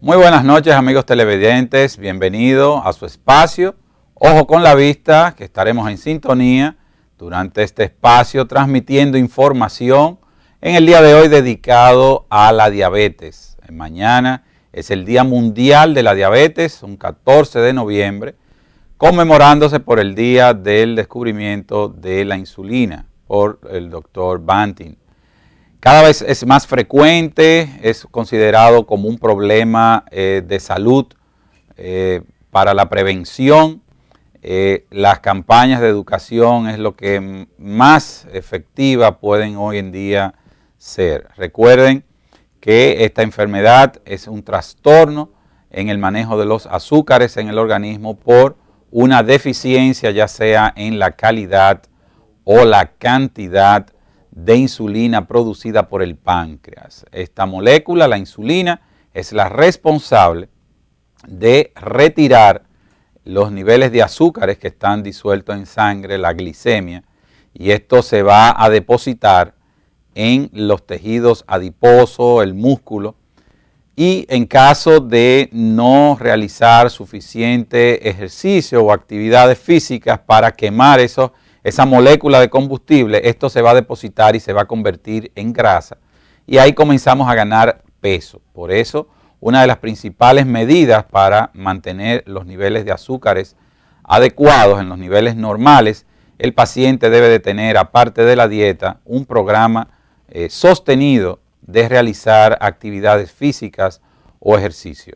Muy buenas noches, amigos televidentes, bienvenido a su espacio Ojo con la Vista, que estaremos en sintonía durante este espacio transmitiendo información en el día de hoy dedicado a la diabetes. Mañana es el Día Mundial de la Diabetes, un 14 de noviembre, conmemorándose por el Día del Descubrimiento de la Insulina por el doctor Banting. Cada vez es más frecuente, es considerado como un problema de salud para la prevención. Las campañas de educación es lo que más efectiva pueden hoy en día ser. Recuerden que esta enfermedad es un trastorno en el manejo de los azúcares en el organismo por una deficiencia ya sea en la calidad o la cantidad de insulina producida por el páncreas. Esta molécula, la insulina, es la responsable de retirar los niveles de azúcares que están disueltos en sangre, la glicemia, y esto se va a depositar en los tejidos adiposos, el músculo, y en caso de no realizar suficiente ejercicio o actividades físicas para quemar esa molécula de combustible, esto se va a depositar y se va a convertir en grasa y ahí comenzamos a ganar peso. Por eso, una de las principales medidas para mantener los niveles de azúcares adecuados en los niveles normales, el paciente debe de tener, aparte de la dieta, un programa sostenido de realizar actividades físicas o ejercicio.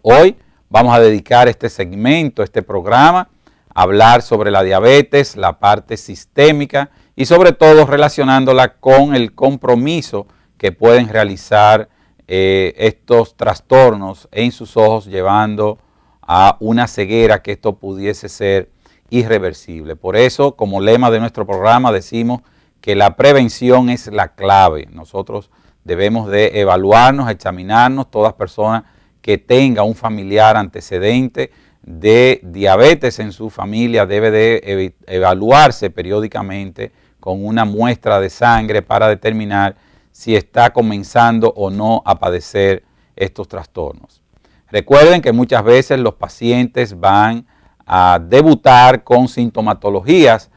Hoy vamos a dedicar este segmento, este programa, hablar sobre la diabetes, la parte sistémica y sobre todo relacionándola con el compromiso que pueden realizar estos trastornos en sus ojos llevando a una ceguera que esto pudiese ser irreversible. Por eso, como lema de nuestro programa, decimos que la prevención es la clave. Nosotros debemos de evaluarnos, examinarnos, todas personas que tengan un familiar antecedente de diabetes en su familia debe de evaluarse periódicamente con una muestra de sangre para determinar si está comenzando o no a padecer estos trastornos. Recuerden que muchas veces los pacientes van a debutar con sintomatologías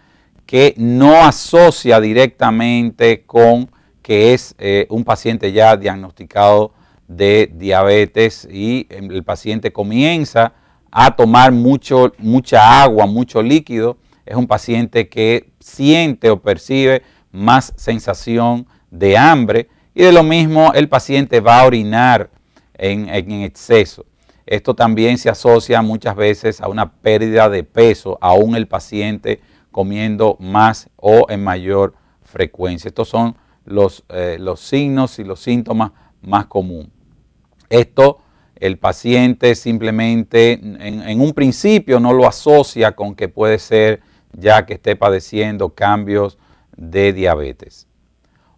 que no asocia directamente con que es un paciente ya diagnosticado de diabetes y el paciente comienza a tomar mucha agua, mucho líquido. Es un paciente que siente o percibe más sensación de hambre y de lo mismo el paciente va a orinar en exceso. Esto también se asocia muchas veces a una pérdida de peso, aún el paciente comiendo más o en mayor frecuencia. Estos son los signos y los síntomas más comunes. Esto el paciente simplemente en un principio no lo asocia con que puede ser ya que esté padeciendo cambios de diabetes.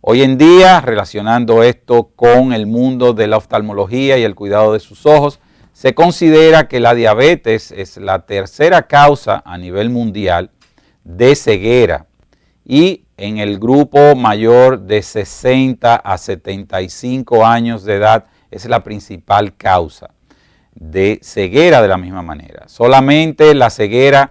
Hoy en día, relacionando esto con el mundo de la oftalmología y el cuidado de sus ojos, se considera que la diabetes es la tercera causa a nivel mundial de ceguera y en el grupo mayor de 60 a 75 años de edad es la principal causa de ceguera de la misma manera. Solamente la ceguera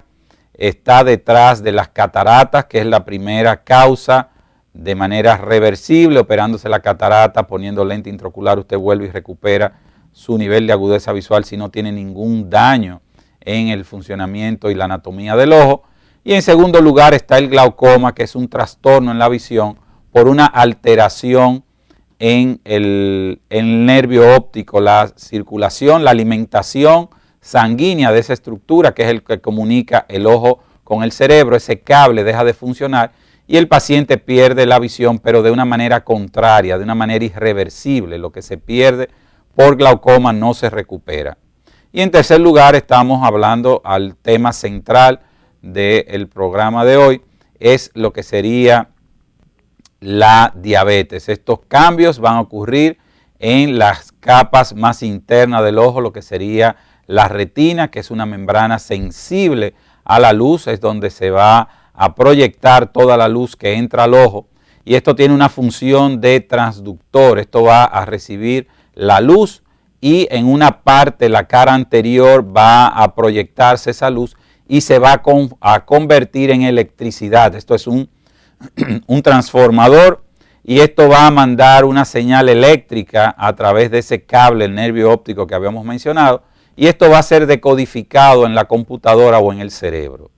está detrás de las cataratas, que es la primera causa de manera reversible, operándose la catarata, poniendo lente intraocular, usted vuelve y recupera su nivel de agudeza visual si no tiene ningún daño en el funcionamiento y la anatomía del ojo. Y en segundo lugar está el glaucoma, que es un trastorno en la visión por una alteración en el nervio óptico, la circulación, la alimentación sanguínea de esa estructura que es el que comunica el ojo con el cerebro. Ese cable deja de funcionar y el paciente pierde la visión, pero de una manera contraria, de una manera irreversible. Lo que se pierde por glaucoma no se recupera. Y en tercer lugar estamos hablando al tema central del programa de hoy, es lo que sería la diabetes. Estos cambios van a ocurrir en las capas más internas del ojo, lo que sería la retina, que es una membrana sensible a la luz, es donde se va a proyectar toda la luz que entra al ojo y esto tiene una función de transductor, esto va a recibir la luz y en una parte, la cara anterior, va a proyectarse esa luz y se va a convertir en electricidad. Esto es un transformador y esto va a mandar una señal eléctrica a través de ese cable, el nervio óptico que habíamos mencionado, y esto va a ser decodificado en la computadora o en el cerebro.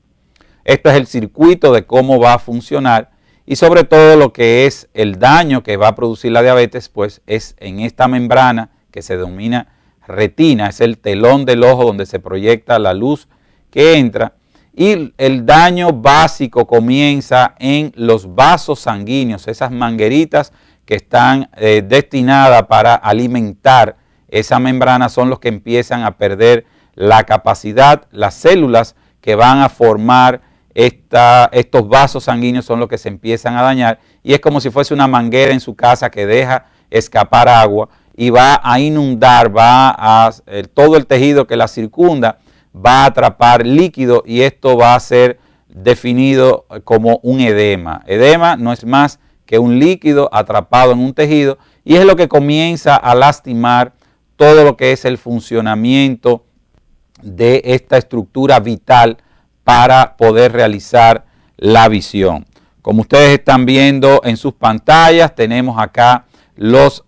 Esto es el circuito de cómo va a funcionar y sobre todo lo que es el daño que va a producir la diabetes, pues es en esta membrana que se denomina retina, es el telón del ojo donde se proyecta la luz que entra, y el daño básico comienza en los vasos sanguíneos, esas mangueritas que están destinadas para alimentar esa membrana son los que empiezan a perder la capacidad, las células que van a formar estos vasos sanguíneos son los que se empiezan a dañar y es como si fuese una manguera en su casa que deja escapar agua y va a inundar, todo el tejido que la circunda va a atrapar líquido y esto va a ser definido como un edema. Edema no es más que un líquido atrapado en un tejido y es lo que comienza a lastimar todo lo que es el funcionamiento de esta estructura vital para poder realizar la visión. Como ustedes están viendo en sus pantallas, tenemos acá los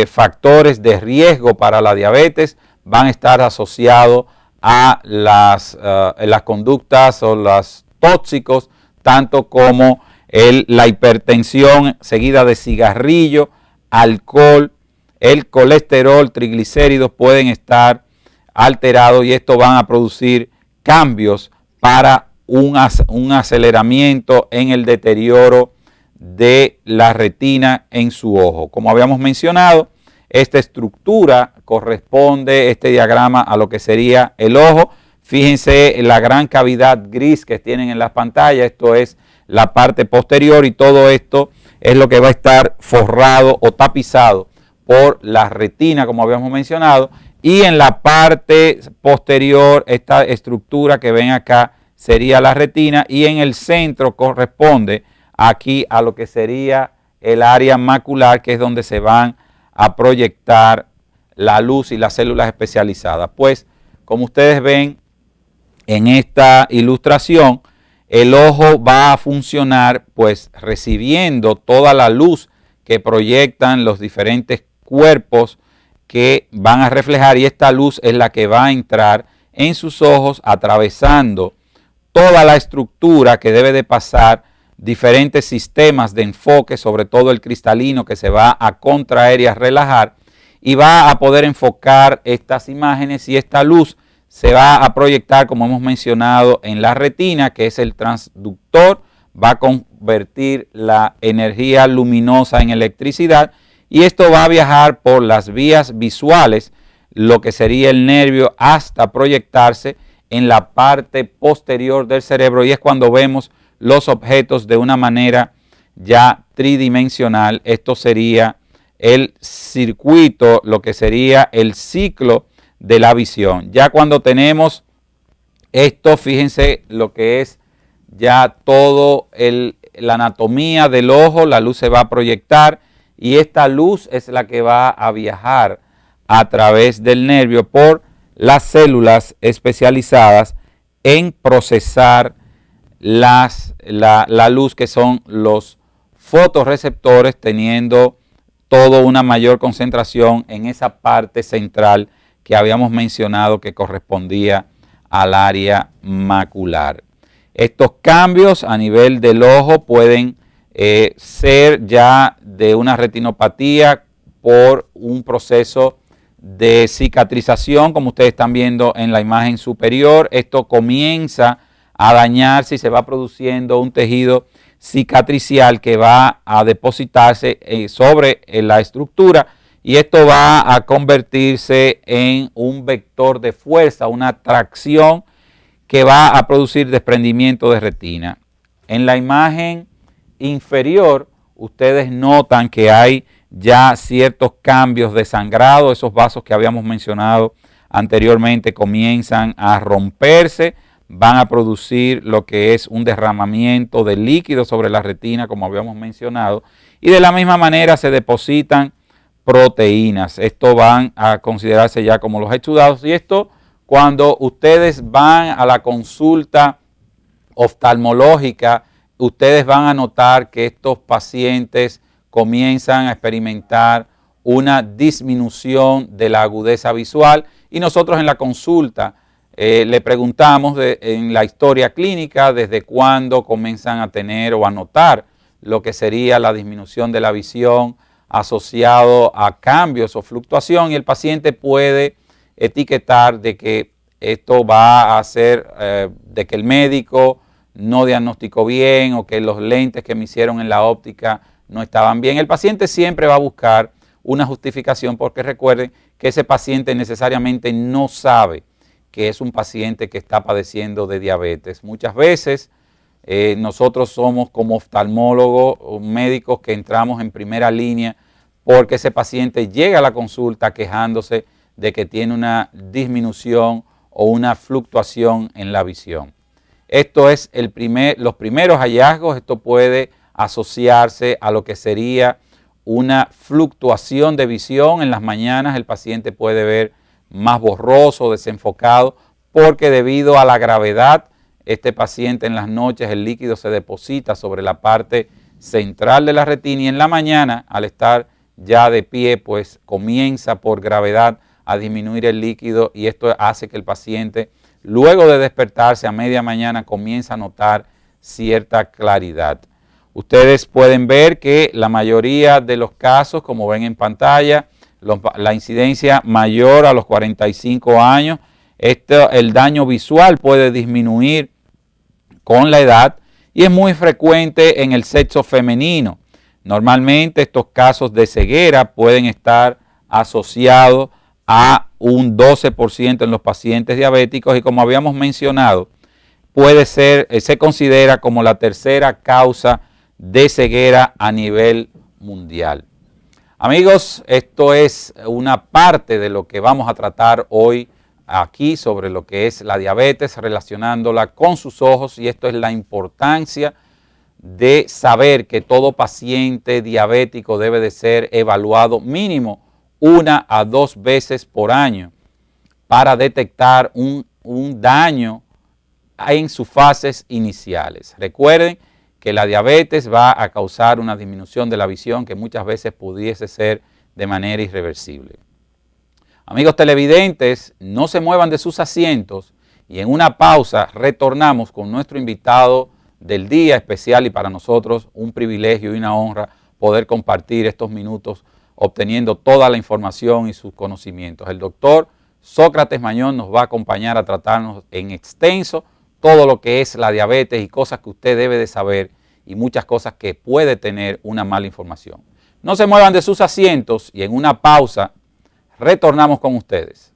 factores de riesgo para la diabetes, van a estar asociados a las conductas o los tóxicos, tanto como la hipertensión seguida de cigarrillo, alcohol, el colesterol, triglicéridos pueden estar alterados y esto van a producir cambios para un aceleramiento en el deterioro de la retina en su ojo. Como habíamos mencionado, esta estructura corresponde, este diagrama, a lo que sería el ojo. Fíjense la gran cavidad gris que tienen en las pantallas, esto es la parte posterior y todo esto es lo que va a estar forrado o tapizado por la retina, como habíamos mencionado, y en la parte posterior, esta estructura que ven acá sería la retina y en el centro corresponde aquí a lo que sería el área macular, que es donde se van a proyectar la luz y las células especializadas. Pues, como ustedes ven en esta ilustración, el ojo va a funcionar pues recibiendo toda la luz que proyectan los diferentes cuerpos que van a reflejar y esta luz es la que va a entrar en sus ojos atravesando toda la estructura que debe de pasar diferentes sistemas de enfoque, sobre todo el cristalino que se va a contraer y a relajar y va a poder enfocar estas imágenes y esta luz se va a proyectar, como hemos mencionado, en la retina, que es el transductor, va a convertir la energía luminosa en electricidad y esto va a viajar por las vías visuales, lo que sería el nervio, hasta proyectarse en la parte posterior del cerebro y es cuando vemos los objetos de una manera ya tridimensional. Esto sería el circuito, lo que sería el ciclo de la visión. Ya cuando tenemos esto, fíjense lo que es ya todo la anatomía del ojo, la luz se va a proyectar y esta luz es la que va a viajar a través del nervio por las células especializadas en procesar la luz, que son los fotorreceptores, teniendo toda una mayor concentración en esa parte central que habíamos mencionado que correspondía al área macular. Estos cambios a nivel del ojo pueden ser ya de una retinopatía por un proceso de cicatrización, como ustedes están viendo en la imagen superior. Esto comienza a dañarse y se va produciendo un tejido cicatricial que va a depositarse sobre la estructura y esto va a convertirse en un vector de fuerza, una tracción que va a producir desprendimiento de retina. En la imagen inferior ustedes notan que hay ya ciertos cambios de sangrado, esos vasos que habíamos mencionado anteriormente comienzan a romperse, van a producir lo que es un derramamiento de líquido sobre la retina, como habíamos mencionado, y de la misma manera se depositan proteínas. Esto van a considerarse ya como los exudados, y esto cuando ustedes van a la consulta oftalmológica, ustedes van a notar que estos pacientes comienzan a experimentar una disminución de la agudeza visual, y nosotros en la consulta le preguntamos en la historia clínica desde cuándo comienzan a tener o a notar lo que sería la disminución de la visión asociado a cambios o fluctuación, y el paciente puede etiquetar de que esto va a ser de que el médico no diagnosticó bien o que los lentes que me hicieron en la óptica no estaban bien. El paciente siempre va a buscar una justificación, porque recuerden que ese paciente necesariamente no sabe que es un paciente que está padeciendo de diabetes. Muchas veces nosotros somos como oftalmólogos o médicos que entramos en primera línea porque ese paciente llega a la consulta quejándose de que tiene una disminución o una fluctuación en la visión. Esto es los primeros hallazgos. Esto puede asociarse a lo que sería una fluctuación de visión. En las mañanas el paciente puede ver más borroso, desenfocado, porque debido a la gravedad, este paciente en las noches el líquido se deposita sobre la parte central de la retina, y en la mañana, al estar ya de pie, pues comienza por gravedad a disminuir el líquido, y esto hace que el paciente, luego de despertarse a media mañana, comienza a notar cierta claridad. Ustedes pueden ver que la mayoría de los casos, como ven en pantalla, la incidencia mayor a los 45 años, el daño visual puede disminuir con la edad, y es muy frecuente en el sexo femenino. Normalmente estos casos de ceguera pueden estar asociados a un 12% en los pacientes diabéticos, y como habíamos mencionado, se considera como la tercera causa de ceguera a nivel mundial. Amigos, esto es una parte de lo que vamos a tratar hoy aquí sobre lo que es la diabetes, relacionándola con sus ojos, y esto es la importancia de saber que todo paciente diabético debe de ser evaluado mínimo 1 a 2 veces por año para detectar un daño en sus fases iniciales. Recuerden que la diabetes va a causar una disminución de la visión que muchas veces pudiese ser de manera irreversible. Amigos televidentes, no se muevan de sus asientos, y en una pausa retornamos con nuestro invitado del día especial, y para nosotros un privilegio y una honra poder compartir estos minutos obteniendo toda la información y sus conocimientos. El doctor Sócrates Mañón nos va a acompañar a tratarnos en extenso todo lo que es la diabetes y cosas que usted debe de saber, y muchas cosas que puede tener una mala información. No se muevan de sus asientos, y en una pausa retornamos con ustedes.